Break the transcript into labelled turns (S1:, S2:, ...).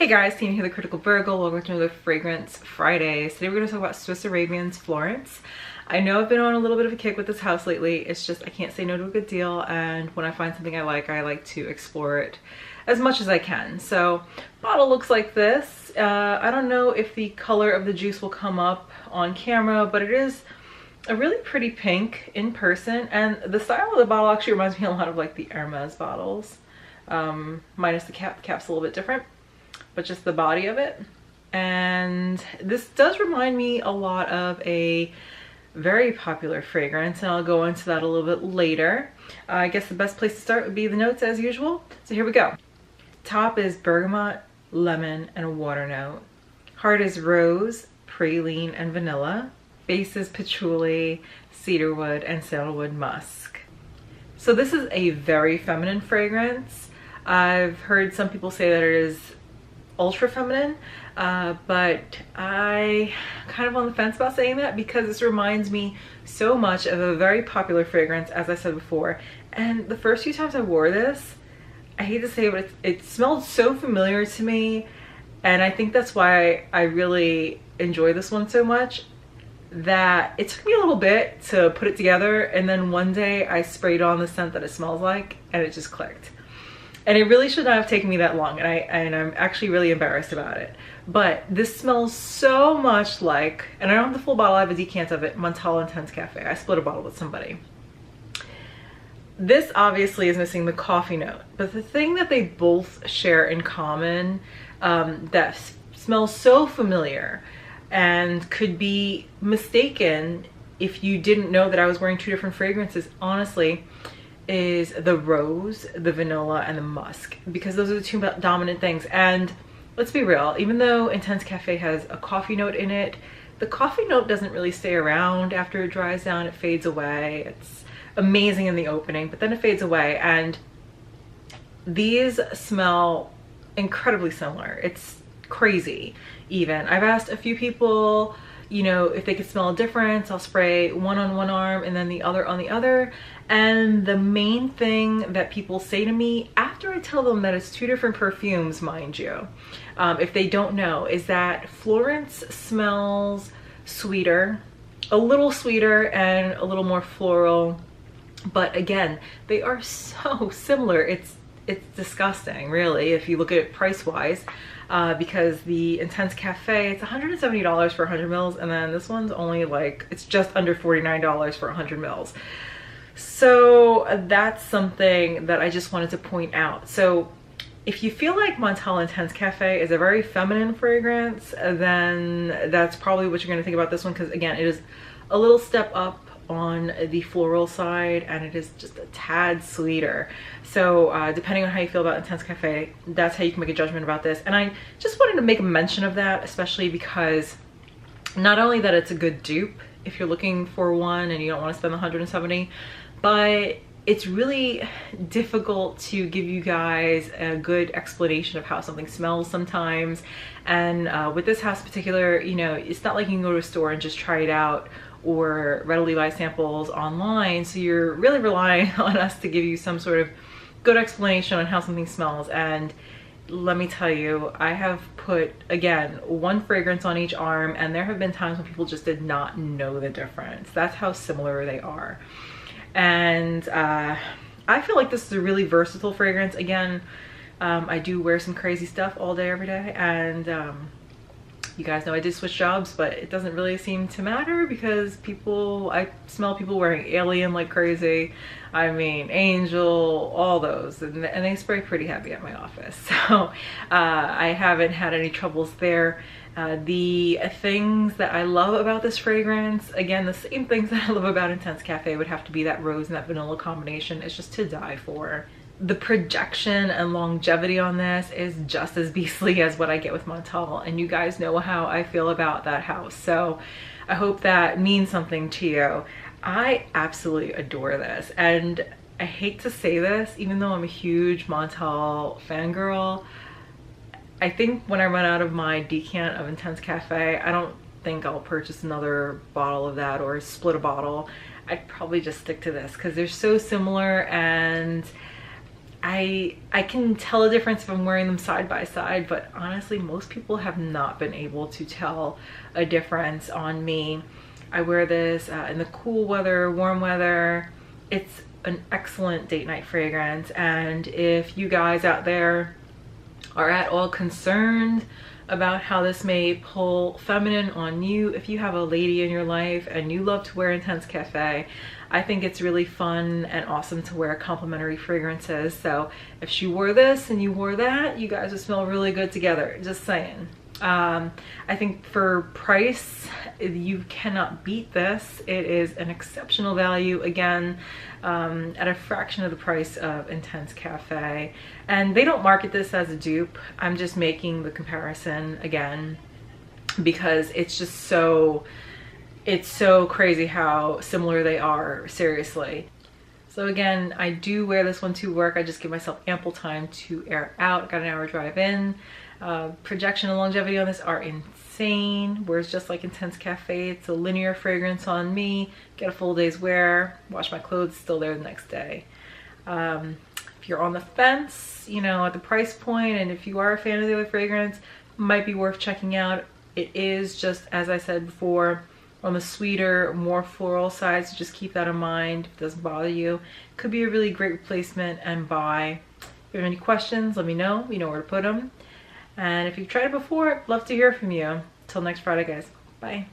S1: Hey guys, Tina here, the Critical Virgo. Welcome to another Fragrance Fridays. Today we're going to talk about Swiss Arabian's Florence. I know I've been on a little bit of a kick with this house lately. It's just I can't say no to a good deal, and when I find something I like to explore it as much as I can. So, bottle looks like this. I don't know if the color of the juice will come up on camera, but it is a really pretty pink in person, and the style of the bottle actually reminds me a lot of like the Hermes bottles, minus the cap. The cap's a little bit different, but just the body of it. And this does remind me a lot of a very popular fragrance, and I'll go into that a little bit later. I guess the best place to start would be the notes as usual. So here we go. Top is bergamot, lemon, and a water note. Heart is rose, praline, and vanilla. Base is patchouli, cedarwood, and sandalwood musk. So this is a very feminine fragrance. I've heard some people say that it is ultra feminine, but I kind of on the fence about saying that because this reminds me so much of a very popular fragrance, as I said before. And the first few times I wore this, I hate to say it, but it smelled so familiar to me, and I think that's why I really enjoy this one so much, that it took me a little bit to put it together, and then one day I sprayed on the scent that it smells like and it just clicked. And it really should not have taken me that long, and I'm actually really embarrassed about it. But this smells so much like, and I don't have the full bottle, I have a decant of it, Montal Intense Cafe. I split a bottle with somebody. This obviously is missing the coffee note, but the thing that they both share in common that smells so familiar and could be mistaken if you didn't know that I was wearing two different fragrances, honestly, is the rose, the vanilla, and the musk, because those are the two dominant things. And let's be real, even though Intense Cafe has a coffee note in it, the coffee note doesn't really stay around after it dries down. It fades away. It's amazing in the opening, but then it fades away, and these smell incredibly similar. It's crazy. Even I've asked a few people, you know, if they could smell a difference. I'll spray one on one arm and then the other on the other. And the main thing that people say to me after I tell them that it's two different perfumes, mind you, if they don't know, is that Florence smells sweeter, a little sweeter and a little more floral. But again, they are so similar. It's disgusting, really, if you look at it price-wise, because the Intense Cafe, it's $170 for 100 mils, and then this one's only like, it's just under $49 for 100 mils. So that's something that I just wanted to point out. So if you feel like Montal Intense Cafe is a very feminine fragrance, then that's probably what you're going to think about this one, because again, it is a little step up on the floral side, and it is just a tad sweeter. So depending on how you feel about Intense Cafe, that's how you can make a judgment about this. And I just wanted to make a mention of that, especially because not only that it's a good dupe if you're looking for one and you don't want to spend the $170, but it's really difficult to give you guys a good explanation of how something smells sometimes. And with this house in particular, you know, it's not like you can go to a store and just try it out or readily buy samples online. So you're really relying on us to give you some sort of good explanation on how something smells. And let me tell you, I have put, again, one fragrance on each arm, and there have been times when people just did not know the difference. That's how similar they are. And I feel like this is a really versatile fragrance. Again, I do wear some crazy stuff all day, every day, and you guys know I did switch jobs, but it doesn't really seem to matter because I smell people wearing Alien like crazy. I mean, Angel, all those, and they spray pretty heavy at my office. So I haven't had any troubles there. The things that I love about this fragrance, again, the same things that I love about Intense Cafe would have to be that rose and that vanilla combination. It's just to die for. The projection and longevity on this is just as beastly as what I get with Montal, and you guys know how I feel about that house. So I hope that means something to you. I absolutely adore this, and I hate to say this, even though I'm a huge Montal fangirl, I think when I run out of my decant of Intense Cafe, I don't think I'll purchase another bottle of that or split a bottle. I'd probably just stick to this because they're so similar, and I can tell a difference if I'm wearing them side by side, but honestly, most people have not been able to tell a difference on me. I wear this in the cool weather, warm weather. It's an excellent date night fragrance, and if you guys out there are at all concerned about how this may pull feminine on you, if you have a lady in your life and you love to wear Intense Cafe, I think it's really fun and awesome to wear complementary fragrances. So if she wore this and you wore that, you guys would smell really good together, just saying. I think for price, you cannot beat this. It is an exceptional value, again, at a fraction of the price of Intense Cafe. And they don't market this as a dupe. I'm just making the comparison again because it's just so, it's so crazy how similar they are, seriously. So again, I do wear this one to work. I just give myself ample time to air out. Got an hour drive in. Projection and longevity on this are insane. Wears just like Intense Cafe. It's a linear fragrance on me. Get a full day's wear. Wash my clothes, still there the next day. If you're on the fence, you know, at the price point, and if you are a fan of the other fragrance, might be worth checking out. It is just, as I said before, on the sweeter, more floral side, so just keep that in mind if it doesn't bother you. Could be a really great replacement and buy. If you have any questions, let me know. You know where to put them. And if you've tried it before, I'd love to hear from you. Till next Friday, guys. Bye.